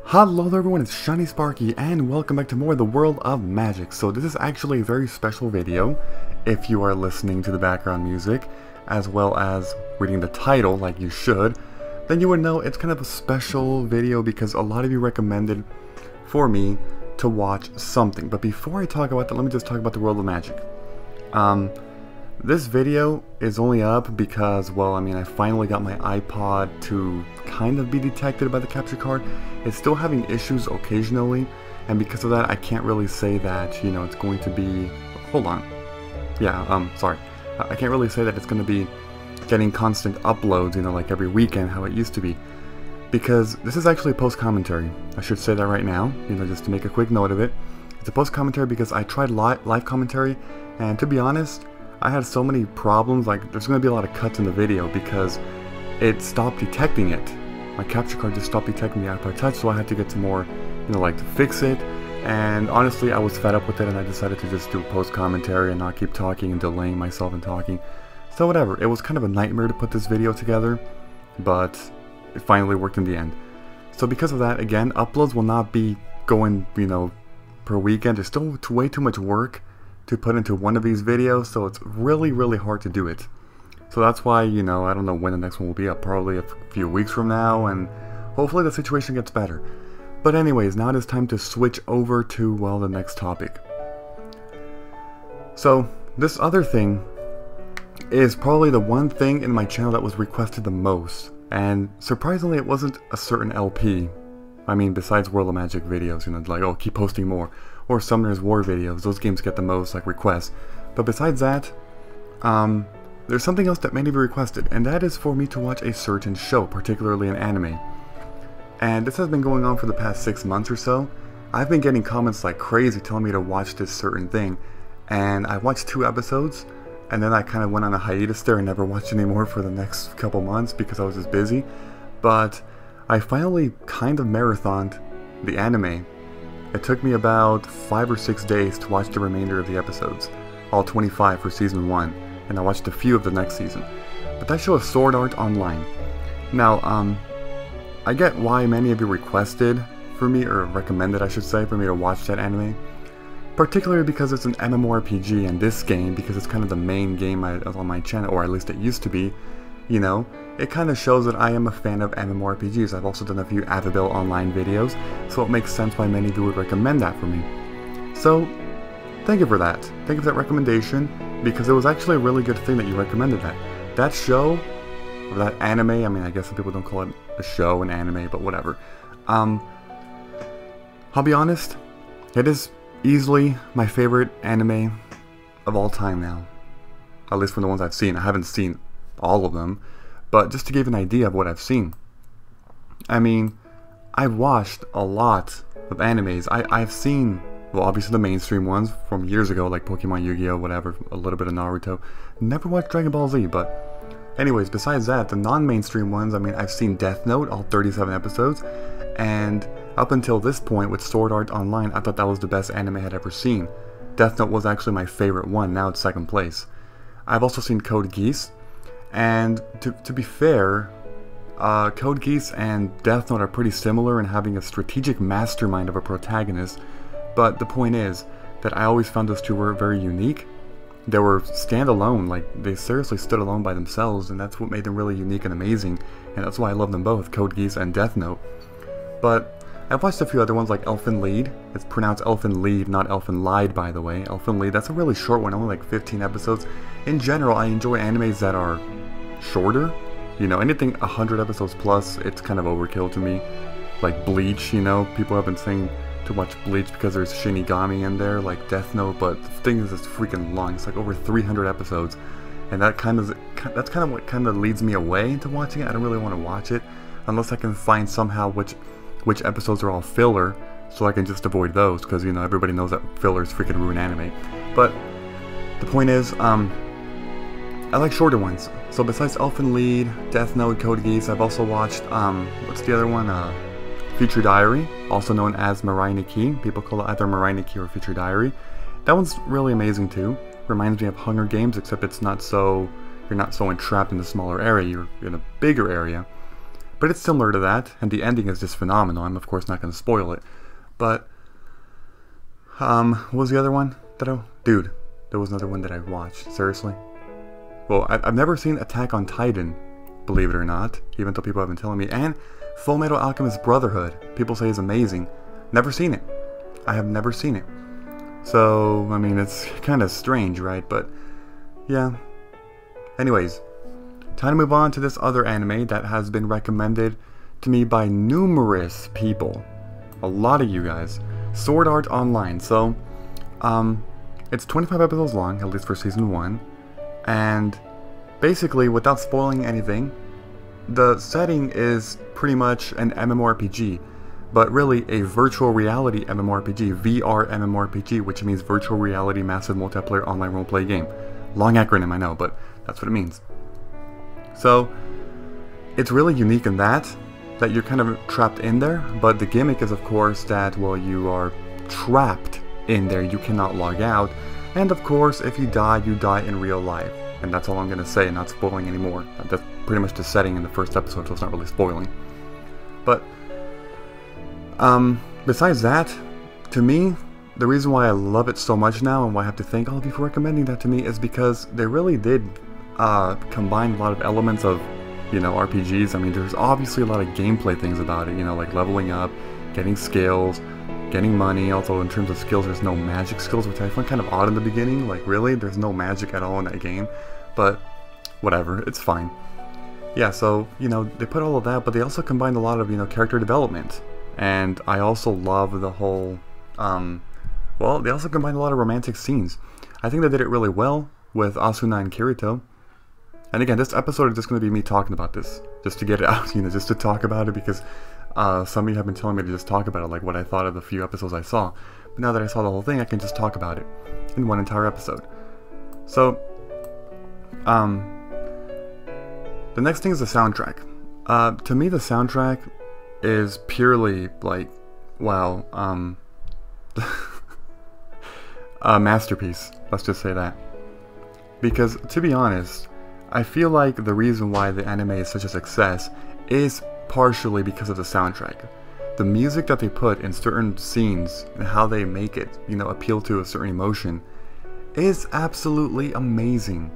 Hello there everyone, it's Shiny Sparky and welcome back to more of the World of Magic. So this is actually a very special video if you are listening to the background music as well as reading the title like you should. Then you would know it's kind of a special video because a lot of you recommended for me to watch something. But before I talk about that, let me just talk about the World of Magic. This video is only up because, well, I finally got my iPod to kind of be detected by the capture card. It's still having issues occasionally, and because of that, I can't really say that, you know, it's going to be... Hold on. Yeah, sorry. I can't really say that it's going to be getting constant uploads, you know, like every weekend, how it used to be. Because this is actually a post-commentary. I should say that right now, you know, just to make a quick note of it. It's a post-commentary because I tried live commentary, and to be honest, I had so many problems. Like, there's going to be a lot of cuts in the video because it stopped detecting it. My capture card just stopped detecting the iPod Touch, so I had to get some more, you know, like, to fix it. And honestly, I was fed up with it, and I decided to just do a post-commentary and not keep talking and delaying myself and talking. So whatever, it was kind of a nightmare to put this video together, but it finally worked in the end. So because of that, again, uploads will not be going, you know, per weekend. There's still way too much work to put into one of these videos, so it's really hard to do it. So that's why, you know, I don't know when the next one will be up, probably a few weeks from now, and hopefully the situation gets better. But anyways, now it is time to switch over to, well, the next topic. So this other thing is probably the one thing in my channel that was requested the most, and surprisingly it wasn't a certain LP. I mean, besides World of Magic videos, you know, like, oh, keep posting more. Or Summoner's War videos, those games get the most, like, requests. But besides that, there's something else that many of you requested, and that is for me to watch a certain show, particularly an anime. And this has been going on for the past 6 months or so. I've been getting comments like crazy telling me to watch this certain thing, and I watched 2 episodes, and then I kind of went on a hiatus there and never watched anymore for the next couple months because I was just busy. But I finally kind of marathoned the anime. It took me about 5 or 6 days to watch the remainder of the episodes, all 25 for season 1, and I watched a few of the next season. But that show is Sword Art Online. Now, I get why many of you requested for me, or recommended I should say, for me to watch that anime. Particularly because it's an MMORPG, and this game, because it's kind of the main game on my channel, or at least it used to be, you know, it kind of shows that I am a fan of MMORPGs. I've also done a few Avabil Online videos, so it makes sense why many of you would recommend that for me. So, thank you for that. Thank you for that recommendation, because it was actually a really good thing that you recommended that. That show, or that anime, I mean, I guess some people don't call it a show, an anime, but whatever. I'll be honest, it is easily my favorite anime of all time now. At least from the ones I've seen. I haven't seen all of them, but just to give an idea of what I've seen. I mean, I've watched a lot of animes. I've seen, well, obviously the mainstream ones from years ago, like Pokemon, Yu-Gi-Oh, whatever, a little bit of Naruto. Never watched Dragon Ball Z, but anyways, besides that, the non-mainstream ones, I mean, I've seen Death Note, all 37 episodes, and up until this point with Sword Art Online, I thought that was the best anime I had ever seen. Death Note was actually my favorite one, now it's 2nd place. I've also seen Code Geass, and to be fair, Code Geass and Death Note are pretty similar in having a strategic mastermind of a protagonist, but the point is that I always found those two were very unique. They were standalone, like they seriously stood alone by themselves, and that's what made them really unique and amazing, and that's why I love them both, Code Geass and Death Note. But I've watched a few other ones like Elfen Lied. It's pronounced Elfen Lied, not Elfen Lied, by the way. Elfen Lied, that's a really short one, only like 15 episodes. In general, I enjoy animes that are shorter. You know, anything 100 episodes plus, it's kind of overkill to me. Like Bleach, you know, people have been saying to watch Bleach because there's Shinigami in there, like Death Note, but the thing is, it's freaking long. It's like over 300 episodes, and that's kind of what kind of leads me away into watching it. I don't really want to watch it unless I can find somehow which episodes are all filler, so I can just avoid those, because, you know, everybody knows that fillers freaking ruin anime. But the point is, I like shorter ones. So besides Elfen Lied, Death Note, Code Geass, I've also watched, what's the other one? Future Diary, also known as Mirai Nikki. People call it either Mirai Nikki or Future Diary. That one's really amazing too. Reminds me of Hunger Games, except it's not so, you're not so entrapped in the smaller area, you're in a bigger area. But it's similar to that, and the ending is just phenomenal. I'm of course not going to spoil it. But, what was the other one Dude, there was another one that I watched, seriously. Well, I've never seen Attack on Titan, believe it or not, even though people have been telling me. And Full Metal Alchemist Brotherhood, people say is amazing. Never seen it. I have never seen it. So, I mean, it's kind of strange, right? But, yeah. Anyways, time to move on to this other anime that has been recommended to me by numerous people. A lot of you guys. Sword Art Online. So, it's 25 episodes long, at least for season 1. And basically, without spoiling anything, the setting is pretty much an MMORPG, but really a virtual reality MMORPG, VR MMORPG, which means virtual reality massive multiplayer online roleplay game. Long acronym, I know, but that's what it means. So, it's really unique in that you're kind of trapped in there, but the gimmick is of course that, well, you are trapped in there, you cannot log out, and of course if you die in real life. And that's all I'm going to say, not spoiling anymore. That's pretty much the setting in the first episode, so it's not really spoiling. But, besides that, to me, the reason why I love it so much now, and why I have to thank all of you for recommending that to me, is because they really did combine a lot of elements of, you know, RPGs. I mean, there's obviously a lot of gameplay things about it, you know, like leveling up, getting skills, getting money. Also, in terms of skills, there's no magic skills, which I find kind of odd in the beginning. Like, really? There's no magic at all in that game? But, whatever, it's fine. Yeah, so, you know, they put all of that, but they also combined a lot of, you know, character development. And I also love the whole, well, they also combined a lot of romantic scenes. I think they did it really well with Asuna and Kirito. And again, this episode is just going to be me talking about this, just to get it out, you know, just to talk about it, because some of you have been telling me to just talk about it, like what I thought of the few episodes I saw. But now that I saw the whole thing, I can just talk about it in one entire episode. So, the next thing is the soundtrack. To me, the soundtrack is purely, like, wow, a masterpiece. Let's just say that. Because, to be honest, I feel like the reason why the anime is such a success is partially because of the soundtrack. The music that they put in certain scenes and how they make it, you know, appeal to a certain emotion is absolutely amazing.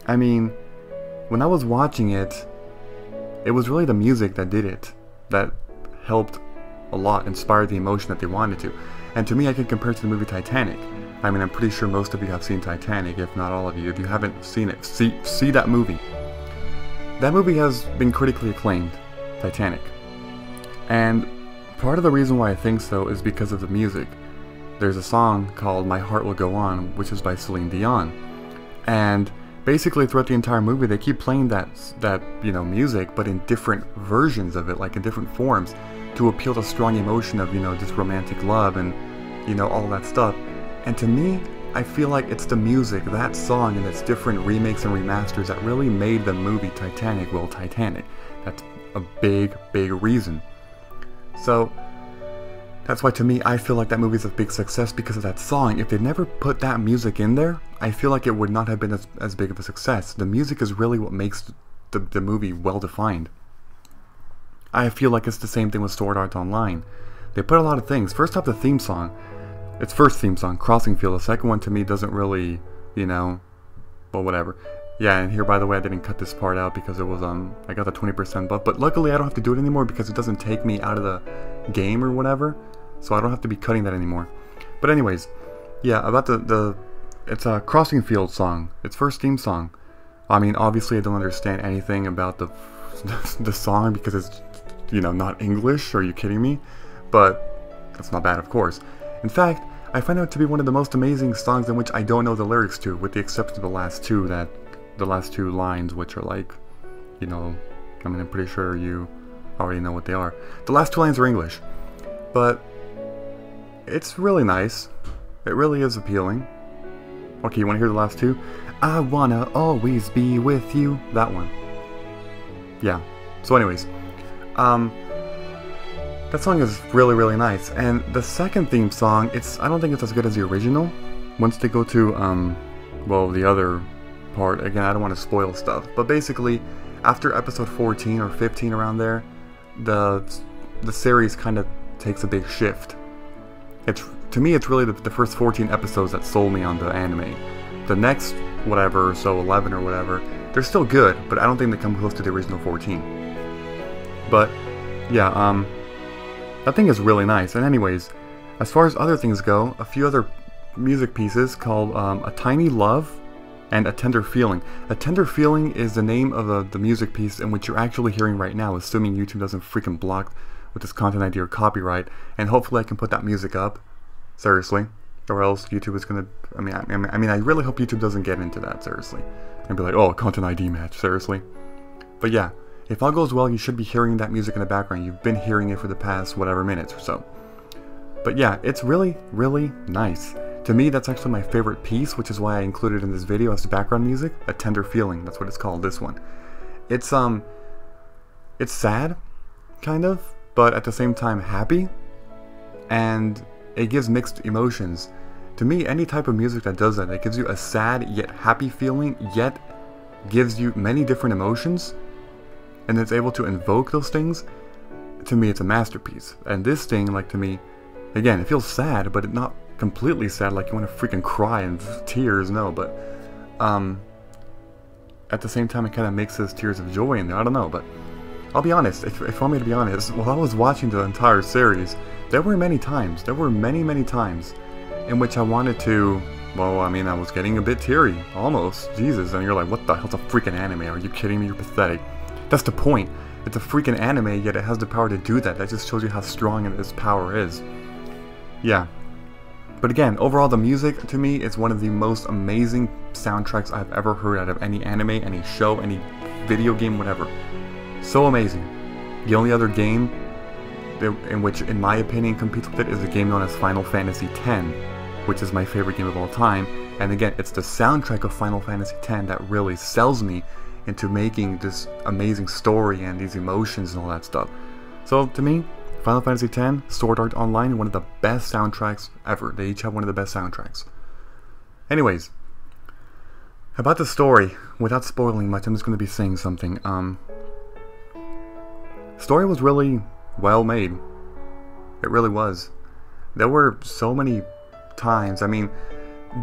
I mean, when I was watching it, it was really the music that did it, that helped a lot, inspired the emotion that they wanted to. And to me, I can compare it to the movie Titanic. I mean, I'm pretty sure most of you have seen Titanic, if not all of you. If you haven't seen it, see that movie. That movie has been critically acclaimed, Titanic. And part of the reason why I think so is because of the music. There's a song called My Heart Will Go On, which is by Celine Dion. And basically throughout the entire movie, they keep playing that you know, music, but in different versions of it, like in different forms, to appeal to strong emotion of, you know, just romantic love and, you know, all that stuff. And to me, I feel like it's the music, that song, and its different remakes and remasters that really made the movie Titanic, well, Titanic. That's a big, big reason. So, that's why to me, I feel like that movie's a big success because of that song. If they never put that music in there, I feel like it would not have been as big of a success. The music is really what makes the movie well-defined. I feel like it's the same thing with Sword Art Online. They put a lot of things. First off, the theme song. Its first theme song, Crossing Field. The second one to me doesn't really, you know, well, whatever. Yeah, and here, by the way, I didn't cut this part out because it was, I got the 20% buff. But luckily, I don't have to do it anymore because it doesn't take me out of the game or whatever. So I don't have to be cutting that anymore. But anyways, yeah, about it's a Crossing Field song. Its first theme song. I mean, obviously, I don't understand anything about the song because it's, you know, not English. Are you kidding me? But that's not bad, of course. In fact, I find it to be one of the most amazing songs in which I don't know the lyrics to, with the exception of the last two lines, which are like, you know, I mean, I'm pretty sure you already know what they are. The last two lines are English, but it's really nice. It really is appealing. Okay, you want to hear the last two? I wanna always be with you. That one. Yeah. So anyways, that song is really, really nice. And the second theme song, I don't think it's as good as the original. Once they go to, well, the other part, again, I don't want to spoil stuff, but basically, after episode 14 or 15 around there, the series kind of takes a big shift. To me, it's really the first 14 episodes that sold me on the anime. The next, whatever, so 11 or whatever, they're still good, but I don't think they come close to the original 14. But, yeah, that thing is really nice. And anyways, as far as other things go, a few other music pieces called A Tiny Love and A Tender Feeling. A Tender Feeling is the name of the music piece in which you're actually hearing right now, assuming YouTube doesn't freaking block with this content ID or copyright, and hopefully I can put that music up. Seriously. Or else YouTube is gonna... I mean, I really hope YouTube doesn't get into that, seriously. And be like, oh, content ID match, seriously. But yeah, if all goes well, you should be hearing that music in the background. You've been hearing it for the past whatever minutes or so. But yeah, it's really, really nice. To me, that's actually my favorite piece, which is why I included it in this video as the background music. A Tender Feeling, that's what it's called, this one. It's sad, kind of, but at the same time happy. And it gives mixed emotions. To me, any type of music that does that, that gives you a sad yet happy feeling, yet gives you many different emotions, and it's able to invoke those things, to me it's a masterpiece. And this thing, like, to me, again, it feels sad, but it's not completely sad, like you want to freaking cry and tears, no, but at the same time it kind of mixes tears of joy in there, I don't know, but I'll be honest, if you want me to be honest, while I was watching the entire series, there were many times in which I wanted to, well, I mean, I was getting a bit teary, almost, Jesus, and you're like, what the hell's a freaking anime, are you kidding me, you're pathetic. That's the point, it's a freaking anime, yet it has the power to do that, that just shows you how strong its power is. Yeah. But again, overall the music, to me, is one of the most amazing soundtracks I've ever heard out of any anime, any show, any video game, whatever. So amazing. The only other game in which, in my opinion, competes with it is a game known as Final Fantasy X, which is my favorite game of all time. And again, it's the soundtrack of Final Fantasy X that really sells me into making this amazing story and these emotions and all that stuff. So to me, Final Fantasy X, Sword Art Online, one of the best soundtracks ever. They each have one of the best soundtracks. Anyways, about the story, without spoiling much, I'm just going to be saying something. Story was really well made. It really was. There were so many times, I mean,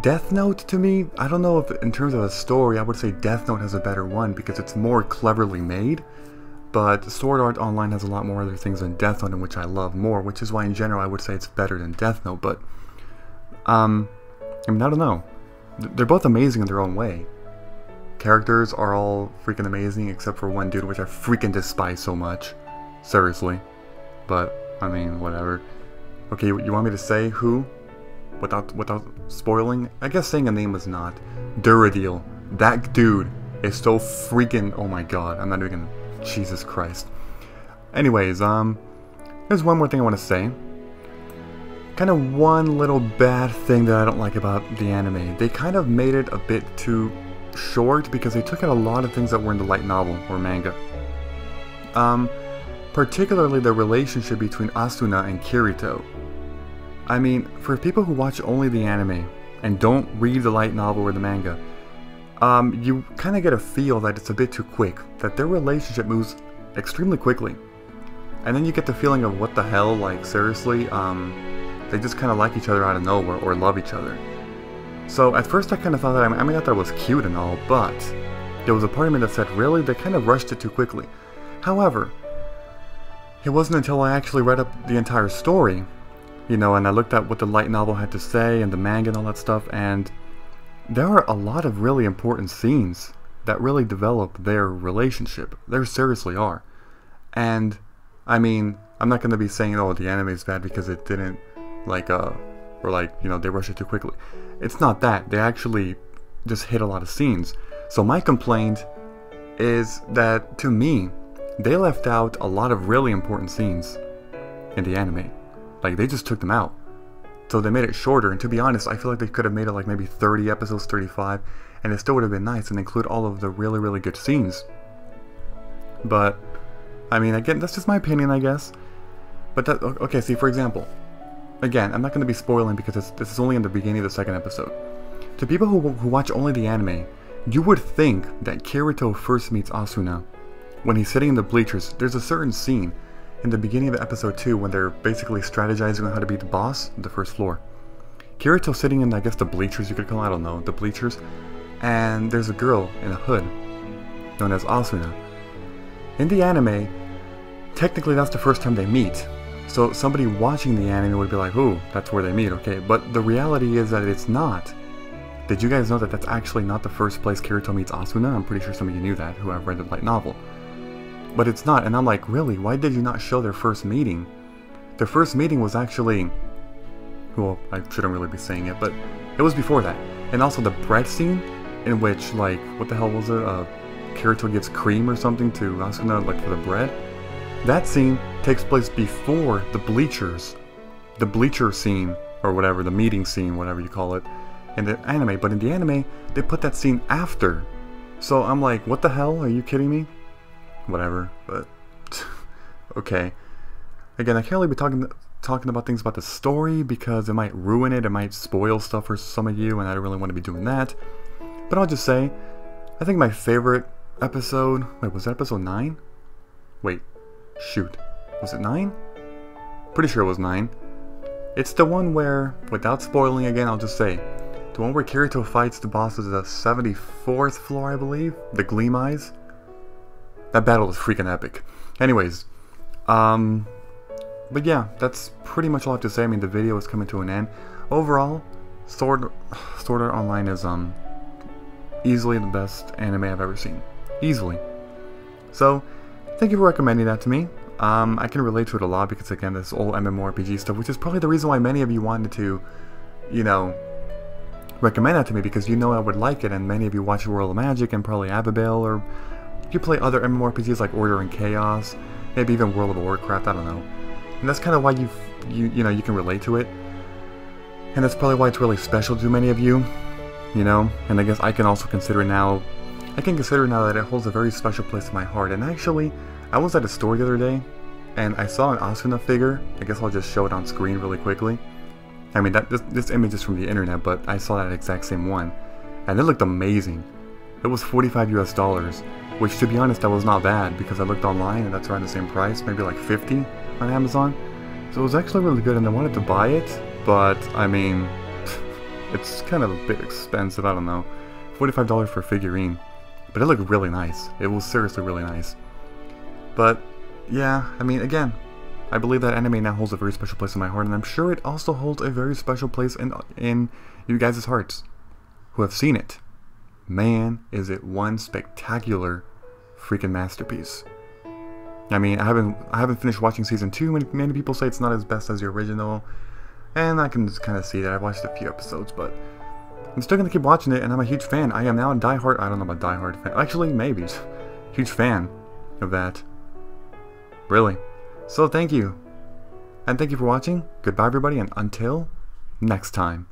Death Note to me, I don't know if in terms of a story, I would say Death Note has a better one because it's more cleverly made. But Sword Art Online has a lot more other things than Death Note, in which I love more, which is why in general I would say it's better than Death Note, but I mean, I don't know. They're both amazing in their own way. Characters are all freaking amazing, except for one dude, which I freaking despise so much. Seriously. But, I mean, whatever. Okay, you want me to say who? Without spoiling? I guess saying a name is not. Duradiel. That dude is so freaking... Oh my god, I'm not even gonna... Jesus Christ. Anyways, there's one more thing I want to say. Kind of one little bad thing that I don't like about the anime. They kind of made it a bit too short because they took out a lot of things that were in the light novel or manga. Particularly the relationship between Asuna and Kirito. I mean, for people who watch only the anime and don't read the light novel or the manga, you kind of get a feel that it's a bit too quick, that their relationship moves extremely quickly. And then you get the feeling of what the hell, like seriously, they just kind of like each other out of nowhere or love each other. So at first I kind of thought that, I mean, I thought it was cute and all, but there was a part of me that said, really, they kind of rushed it too quickly. However, it wasn't until I actually read up the entire story, you know, and I looked at what the light novel had to say and the manga and all that stuff, and there are a lot of really important scenes that really develop their relationship. There seriously are. And, I mean, I'm not going to be saying, oh, the anime is bad because it didn't, like, or like, you know, they rushed it too quickly. It's not that. They actually just hit a lot of scenes. So my complaint is that, to me, they left out a lot of really important scenes in the anime. Like, they just took them out. So they made it shorter, and to be honest, I feel like they could have made it like maybe 30 episodes, 35, and it still would have been nice and include all of the really, really good scenes. But, I mean, again, that's just my opinion, I guess. But that, okay, see, for example, again, I'm not going to be spoiling because this is only in the beginning of the second episode. To people who watch only the anime, you would think that Kirito first meets Asuna when he's sitting in the bleachers, there's a certain scene in the beginning of episode 2 when they're basically strategizing on how to beat the boss on the first floor. Kirito's sitting in, I guess, the bleachers, you could call it, I don't know, the bleachers, and there's a girl in a hood known as Asuna. In the anime, technically that's the first time they meet, so somebody watching the anime would be like, ooh, that's where they meet, okay, but the reality is that it's not. Did you guys know that that's actually not the first place Kirito meets Asuna? I'm pretty sure some of you knew that, who have read the light novel. But it's not, and I'm like, really? Why did you not show their first meeting? Their first meeting was actually... well, I shouldn't really be saying it, but it was before that. And also the bread scene, in which, like, what the hell was it? Kirito gives cream or something to Asuna, like, for the bread. That scene takes place before the bleachers. The bleacher scene, or whatever, the meeting scene, whatever you call it, in the anime. But in the anime, they put that scene after. So I'm like, what the hell? Are you kidding me? Whatever, but... okay. Again, I can't really be talking about things about the story because it might ruin it, it might spoil stuff for some of you, and I don't really want to be doing that. But I'll just say, I think my favorite episode... wait, was that episode 9? Wait, shoot. Was it 9? Pretty sure it was 9. It's the one where, without spoiling again, I'll just say, the one where Kirito fights the bosses of the 74th floor, I believe? The Gleam Eyes? That battle was freaking epic. Anyways, but yeah, that's pretty much all I have to say. I mean, the video is coming to an end. Overall, Sword Art Online is easily the best anime I've ever seen. Easily. So, thank you for recommending that to me. I can relate to it a lot because, again, this old MMORPG stuff, which is probably the reason why many of you wanted to, you know, recommend that to me, because you know I would like it, and many of you watch World of Magic and probably Abigail, or you play other MMORPGs like Order and Chaos, maybe even World of Warcraft, I don't know. And that's kind of why you know, you can relate to it. And that's probably why it's really special to many of you, you know? And I guess I can also consider now, that it holds a very special place in my heart. And actually, I was at a store the other day, and I saw an Asuna figure. I guess I'll just show it on screen really quickly. I mean, this image is from the internet, but I saw that exact same one. And it looked amazing. It was $45 US. Which, to be honest, that was not bad, because I looked online and that's around the same price, maybe like 50 on Amazon. So it was actually really good, and I wanted to buy it, but, I mean, it's kind of a bit expensive, I don't know. $45 for a figurine. But it looked really nice. It was seriously really nice. But, yeah, I mean, again, I believe that anime now holds a very special place in my heart, and I'm sure it also holds a very special place in you guys' hearts who have seen it. Man, is it one spectacular freaking masterpiece. I mean, I haven't finished watching season 2. Many people say it's not as best as the original, and I can just kind of see that. I've watched a few episodes, but I'm still gonna keep watching it, and I'm a huge fan. I am now a diehard. I don't know about diehard fan. Actually, maybe huge fan of that. Really. So thank you, and thank you for watching. Goodbye, everybody, and until next time.